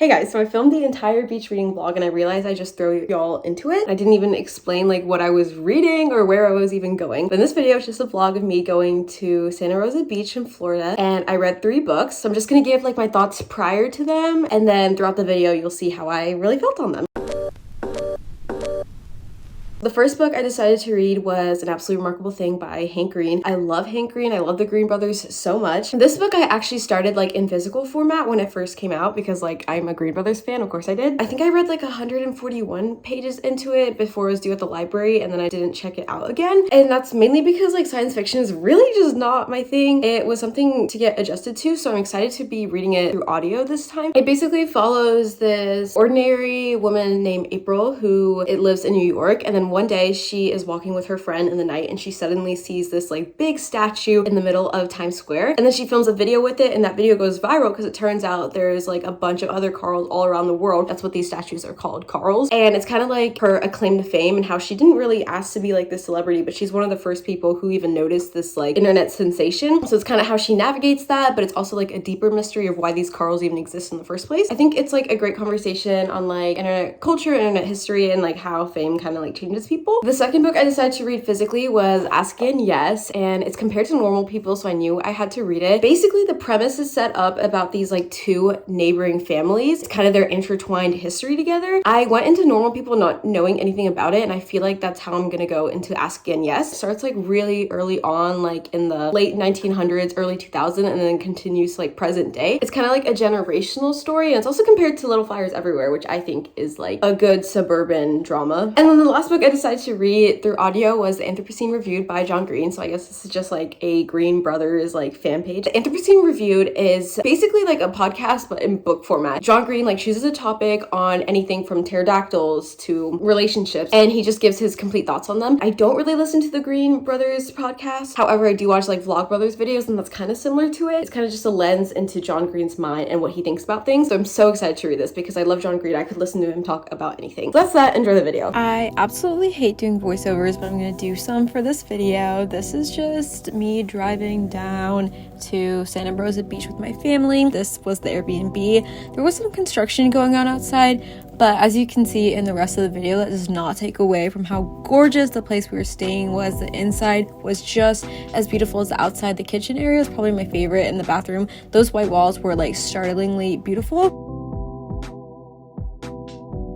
Hey guys, so I filmed the entire beach reading vlog and I realized I just threw y'all into it. I didn't even explain like what I was reading or where I was even going. But in this video, it's just a vlog of me going to Santa Rosa Beach in Florida and I read 3 books. So I'm just gonna give like my thoughts prior to them and then throughout the video, you'll see how I really felt on them. The first book I decided to read was An Absolutely Remarkable Thing by Hank Green. I love Hank Green. I love the Green brothers so much. This book I actually started like in physical format when it first came out because like I'm a Green brothers fan. Of course I did. I think I read like 141 pages into it before it was due at the library and then I didn't check it out again. And that's mainly because like science fiction is really just not my thing. It was something to get adjusted to, so I'm excited to be reading it through audio this time. It basically follows this ordinary woman named April who lives in New York, and then one day she is walking with her friend in the night and she suddenly sees this like big statue in the middle of Times Square, and then she films a video with it and that video goes viral because it turns out there's like a bunch of other Carls all around the world. That's what these statues are called, Carls. And it's kind of like her acclaim to fame and how she didn't really ask to be like this celebrity, but she's one of the first people who even noticed this like internet sensation. So it's kind of how she navigates that, but it's also like a deeper mystery of why these Carls even exist in the first place. I think it's like a great conversation on like internet culture, internet history, and like how fame kind of like changes people. The second book I decided to read physically was Ask Again Yes, and it's compared to Normal People, so I knew I had to read it. Basically, the premise is set up about these like 2 neighboring families. It's kind of their intertwined history together. I went into Normal People not knowing anything about it, and I feel like that's how I'm gonna go into Ask Again Yes. It starts like really early on, like in the late 1900s, early 2000s, and then continues to like present day. It's kind of like a generational story, and it's also compared to Little Fires Everywhere, which I think is like a good suburban drama. And then the last book I decided to read through audio was Anthropocene Reviewed by John Green. So I guess this is just like a Green Brothers like fan page. The Anthropocene Reviewed is basically like a podcast but in book format. John Green like chooses a topic on anything from pterodactyls to relationships and he just gives his complete thoughts on them. I don't really listen to the Green Brothers podcast. However, I do watch like Vlog Brothers videos and that's kind of similar to it. It's kind of just a lens into John Green's mind and what he thinks about things. So I'm so excited to read this because I love John Green. I could listen to him talk about anything. So that's that. Enjoy the video. I absolutely hate doing voiceovers, but I'm gonna do some for this video. This is just me driving down to Santa Rosa Beach with my family. This was the Airbnb. There was some construction going on outside, but as you can see in the rest of the video, that does not take away from how gorgeous the place we were staying was. The inside was just as beautiful as the outside. The kitchen area is probably my favorite, and the bathroom, those white walls were like startlingly beautiful.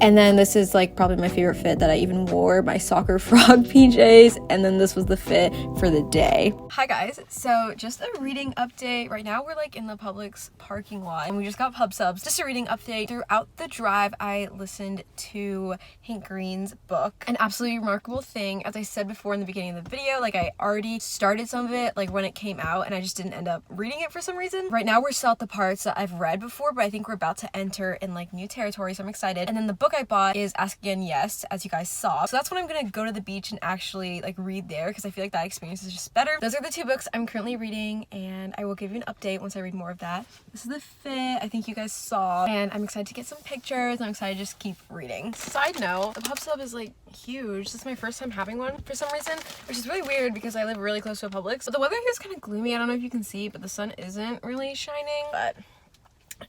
And then this is like probably my favorite fit that I even wore, my soccer frog PJs, and then this was the fit for the day. Hi guys, so just a reading update. Right now we're like in the Publix parking lot and we just got pub subs. Just a reading update. Throughout the drive I listened to Hank Green's book, An Absolutely Remarkable Thing. As I said before in the beginning of the video, like I already started some of it like when it came out and I just didn't end up reading it for some reason. Right now we're still at the parts that I've read before, but I think we're about to enter in like new territory, so I'm excited. And then the book I bought is Ask Again Yes, as you guys saw. So that's when I'm gonna go to the beach and actually like read there because I feel like that experience is just better. Those are the 2 books I'm currently reading and I will give you an update once I read more of that. This is the fit I think you guys saw and I'm excited to get some pictures and I'm excited to just keep reading. Side note, the pub sub is like huge. This is my first time having one for some reason, which is really weird because I live really close to a Publix. So the weather here is kind of gloomy. I don't know if you can see, but the sun isn't really shining, but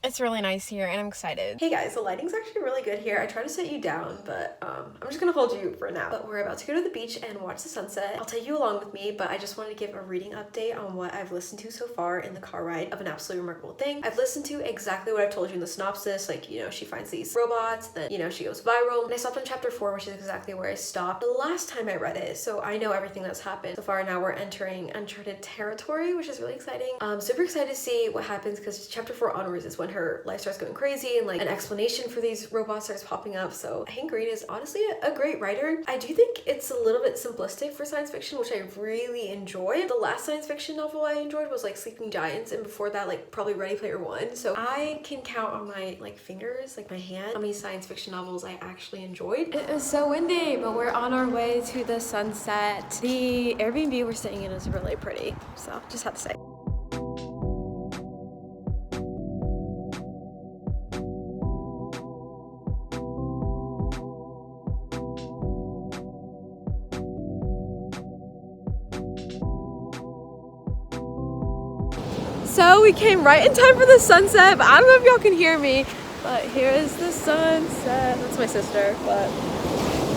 it's really nice here and I'm excited. Hey guys, the lighting's actually really good here. I try to set you down, but I'm just gonna hold you for now. But we're about to go to the beach and watch the sunset. I'll take you along with me, but I just wanted to give a reading update on what I've listened to so far in the car ride of An Absolutely Remarkable Thing. I've listened to exactly what I've told you in the synopsis, like, you know, she finds these robots, then, you know, she goes viral. And I stopped on chapter 4, which is exactly where I stopped the last time I read it, so I know everything that's happened so far. Now we're entering uncharted territory, which is really exciting. Super excited to see what happens because chapter 4 onwards is when her life starts going crazy and like an explanation for these robots starts popping up. So Hank Green is honestly a great writer. I do think it's a little bit simplistic for science fiction, which I really enjoy. The last science fiction novel I enjoyed was like Sleeping Giants, and before that like probably Ready Player One. So I can count on my like fingers, like my hand, how many science fiction novels I actually enjoyed. It is so windy, but we're on our way to the sunset. The Airbnb we're staying in is really pretty, so just have to say. So we came right in time for the sunset, but I don't know if y'all can hear me. But here is the sunset. That's my sister, but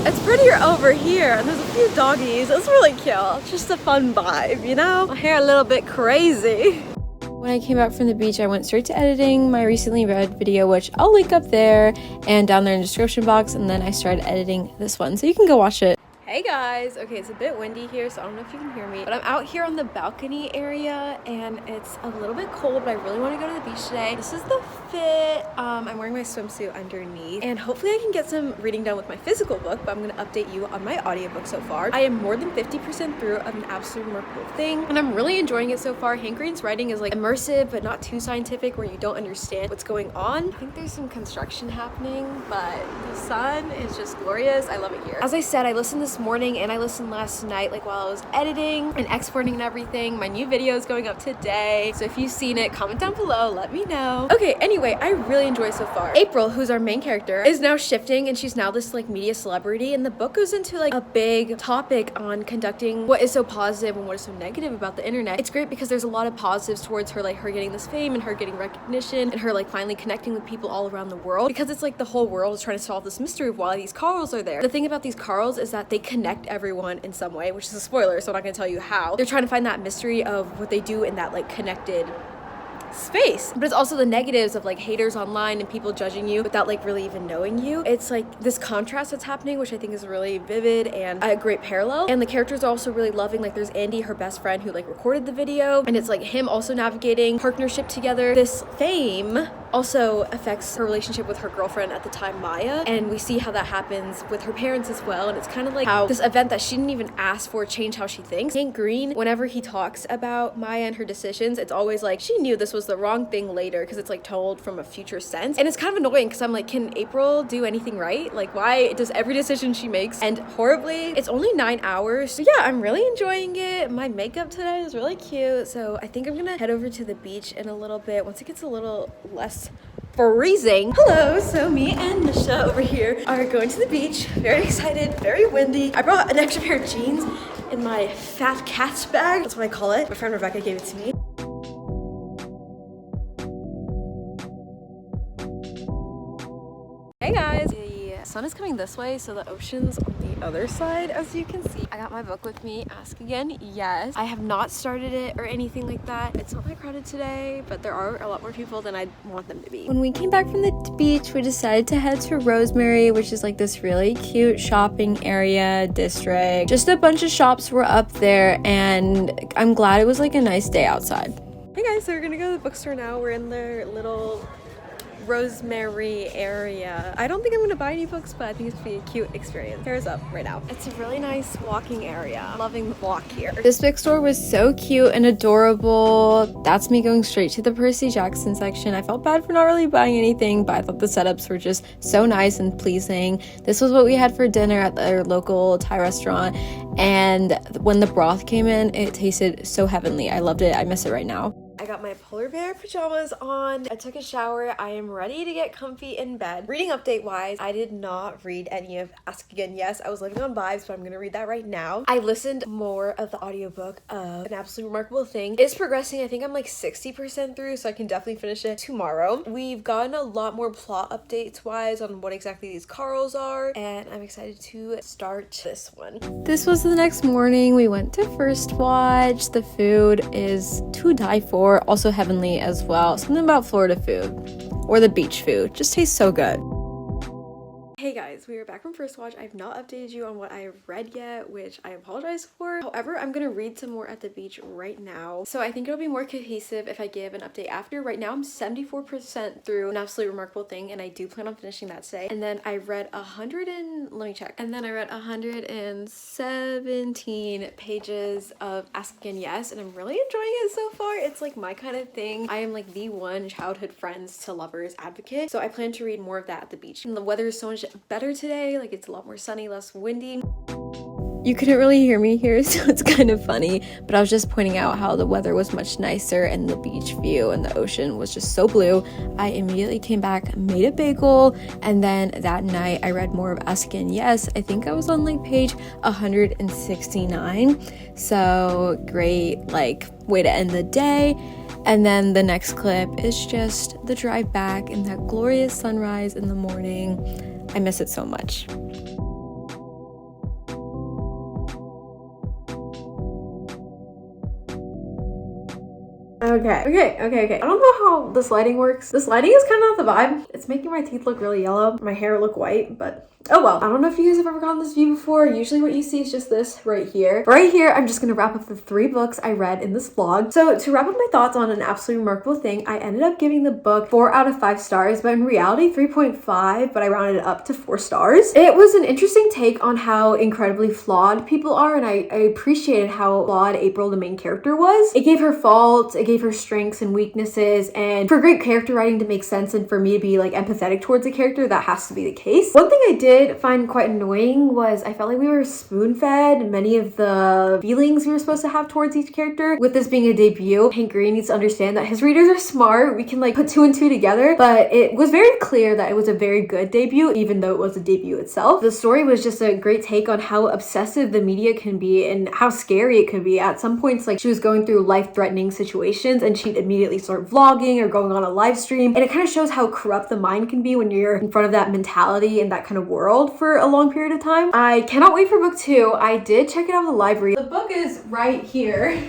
it's prettier over here, and there's a few doggies. It's really cute. It's just a fun vibe, you know? My hair a little bit crazy. When I came back from the beach, I went straight to editing my recently read video, which I'll link up there and down there in the description box, and then I started editing this one, so you can go watch it. Hey guys! Okay, it's a bit windy here, so I don't know if you can hear me, but I'm out here on the balcony area, and it's a little bit cold, but I really want to go to the beach today. This is the fit. I'm wearing my swimsuit underneath, and hopefully I can get some reading done with my physical book, but I'm going to update you on my audiobook so far. I am more than 50% through of An Absolutely Remarkable Thing, and I'm really enjoying it so far. Hank Green's writing is like immersive, but not too scientific where you don't understand what's going on. I think there's some construction happening, but the sun is just glorious. I love it here. As I said, I listened this morning and I listened last night, like while I was editing and exporting and everything. My new video is going up today, so if you've seen it, comment down below, let me know. Okay, anyway, I really enjoy it so far. April, who's our main character, is now shifting, and she's now this like media celebrity, and the book goes into like a big topic on conducting what is so positive and what is so negative about the internet. It's great because there's a lot of positives towards her, like her getting this fame and her getting recognition and her like finally connecting with people all around the world, because it's like the whole world is trying to solve this mystery of why these Carls are there. The thing about these Carls is that they connect everyone in some way, which is a spoiler, so I'm not going to tell you how. They're trying to find that mystery of what they do in that like connected space. But it's also the negatives of like haters online and people judging you without like really even knowing you. It's like this contrast that's happening, which I think is really vivid and a great parallel. And the characters are also really loving. Like there's Andy, her best friend, who like recorded the video, and it's like him also navigating partnership together. This fame also affects her relationship with her girlfriend at the time, Maya, and we see how that happens with her parents as well. And it's kind of like how this event that she didn't even ask for changed how she thinks. Hank Green, whenever he talks about Maya and her decisions, it's always like she knew this was the wrong thing later, because it's like told from a future sense. And it's kind of annoying because I'm like, can April do anything right? Like, why does every decision she makes end horribly? It's only 9 hours, so yeah, I'm really enjoying it. My makeup today is really cute, so I think I'm gonna head over to the beach in a little bit once it gets a little less freezing. Hello, so me and Nisha over here are going to the beach. Very excited, very windy. I brought an extra pair of jeans in my fat cat's bag. That's what I call it. My friend Rebecca gave it to me. Hey guys. The sun is coming this way, so the ocean's on the other side, as you can see. I got my book with me, Ask Again, Yes. I have not started it or anything like that. It's not that crowded today, but there are a lot more people than I want them to be. When we came back from the beach, we decided to head to Rosemary, which is like this really cute shopping area district. Just a bunch of shops were up there, and I'm glad it was like a nice day outside. Hey guys, so we're gonna go to the bookstore now. We're in their little Rosemary area. I don't think I'm gonna buy any books, but I think it's gonna be a cute experience. Hair's up right now. It's a really nice walking area. Loving the block here. This bookstore was so cute and adorable. That's me going straight to the Percy Jackson section. I felt bad for not really buying anything, but I thought the setups were just so nice and pleasing. This was what we had for dinner at their local Thai restaurant, and when the broth came in, it tasted so heavenly. I loved it. I miss it right now. I got my polar bear pajamas on. I took a shower. I am ready to get comfy in bed. Reading update wise, I did not read any of Ask Again Yes. I was living on vibes, but I'm gonna read that right now. I listened more of the audiobook of An Absolutely Remarkable Thing. It's progressing. I think I'm like 60% through, so I can definitely finish it tomorrow. We've gotten a lot more plot updates wise on what exactly these Carls are, and I'm excited to start this one. This was the next morning. We went to First Watch. The food is to die for. Also heavenly as well. Something about Florida food or the beach food just tastes so good. Hey guys, we are back from First Watch. I have not updated you on what I have read yet, which I apologize for. However, I'm gonna read some more at the beach right now. So I think it'll be more cohesive if I give an update after. Right now I'm 74% through An Absolutely Remarkable Thing, and I do plan on finishing that today. And then I read 117 pages of Ask Again Yes, and I'm really enjoying it so far. It's like my kind of thing. I am like the one childhood friends to lovers advocate, so I plan to read more of that at the beach. And the weather is so much better today. Like, it's a lot more sunny, less windy. You couldn't really hear me here, so it's kind of funny, but I was just pointing out how the weather was much nicer and the beach view and the ocean was just so blue. I immediately came back, made a bagel, and then that night I read more of Ask Again Yes. I think I was on like page 169, so great like way to end the day. And then the next clip is just the drive back and that glorious sunrise in the morning. I miss it so much. Okay. I don't know how this lighting works. This lighting is kind of not the vibe. It's making my teeth look really yellow, my hair look white, but oh well. I don't know if you guys have ever gotten this view before. Usually what you see is just this right here. Right here, I'm just gonna wrap up the 3 books I read in this vlog. So to wrap up my thoughts on An Absolutely Remarkable Thing, I ended up giving the book 4 out of 5 stars, but in reality 3.5, but I rounded it up to 4 stars. It was an interesting take on how incredibly flawed people are, and I appreciated how flawed April, the main character, was. It gave her faults, it gave her strengths and weaknesses, and for great character writing to make sense and for me to be like empathetic towards a character, that has to be the case. One thing I did find quite annoying was I felt like we were spoon-fed many of the feelings we were supposed to have towards each character. With this being a debut, Hank Green needs to understand that his readers are smart. We can like put 2 and 2 together, but it was very clear that it was a very good debut, even though it was a debut itself. The story was just a great take on how obsessive the media can be and how scary it could be. At some points, like she was going through life-threatening situations and she'd immediately start vlogging or going on a live stream, and it kind of shows how corrupt the mind can be when you're in front of that mentality and that kind of world for a long period of time. I cannot wait for book 2. I did check it out in the library. The book is right here.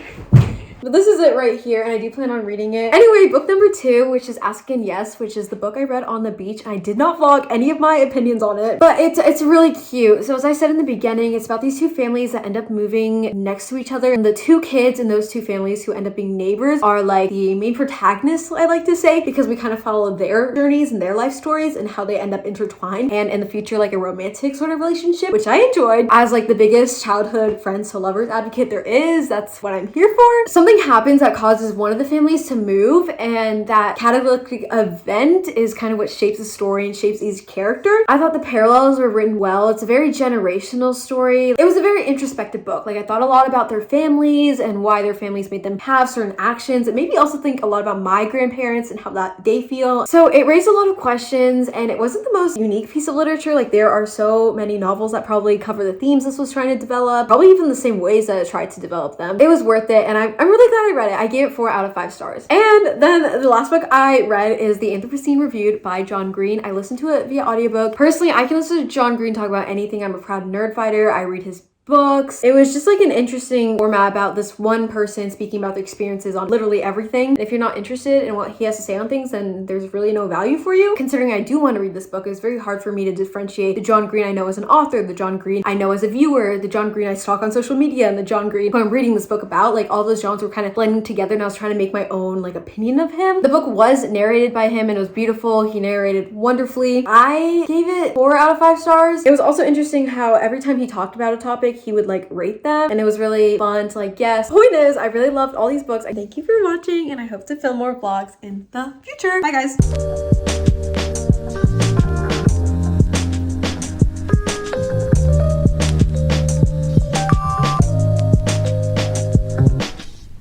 But this is it right here, and I do plan on reading it. Anyway, book number 2, which is Ask Again Yes, which is the book I read on the beach. I did not vlog any of my opinions on it, but it's really cute. So as I said in the beginning, it's about these 2 families that end up moving next to each other, and the 2 kids in those 2 families who end up being neighbors are like the main protagonists, I like to say, because we kind of follow their journeys and their life stories and how they end up intertwined, and in the future like a romantic sort of relationship, which I enjoyed. As like the biggest childhood friends to lovers advocate there is, that's what I'm here for. Something happens that causes one of the families to move, and that cataclysmic event is kind of what shapes the story and shapes each character. I thought the parallels were written well. It's a very generational story. It was a very introspective book. Like I thought a lot about their families and why their families made them have certain actions. It made me also think a lot about my grandparents and how that they feel. So it raised a lot of questions, and it wasn't the most unique piece of literature. Like there are so many novels that probably cover the themes this was trying to develop, probably even the same ways that it tried to develop them. It was worth it, and I'm really glad I read it. I gave it 4 out of 5 stars. And then the last book I read is The Anthropocene Reviewed by John Green. I listened to it via audiobook. Personally, I can listen to John Green talk about anything. I'm a proud nerd fighter. I read his books. It was just like an interesting format about this one person speaking about their experiences on literally everything. If you're not interested in what he has to say on things, then there's really no value for you. Considering I do want to read this book, it's very hard for me to differentiate the John Green I know as an author, the John Green I know as a viewer, the John Green I stalk on social media, and the John Green who I'm reading this book about. Like all those genres were kind of blending together, and I was trying to make my own like opinion of him. The book was narrated by him and it was beautiful. He narrated wonderfully. I gave it 4 out of 5 stars. It was also interesting how every time he talked about a topic, he would like rate them, and it was really fun to like guess. Point is, I really loved all these books. I thank you for watching, and I hope to film more vlogs in the future. Bye guys.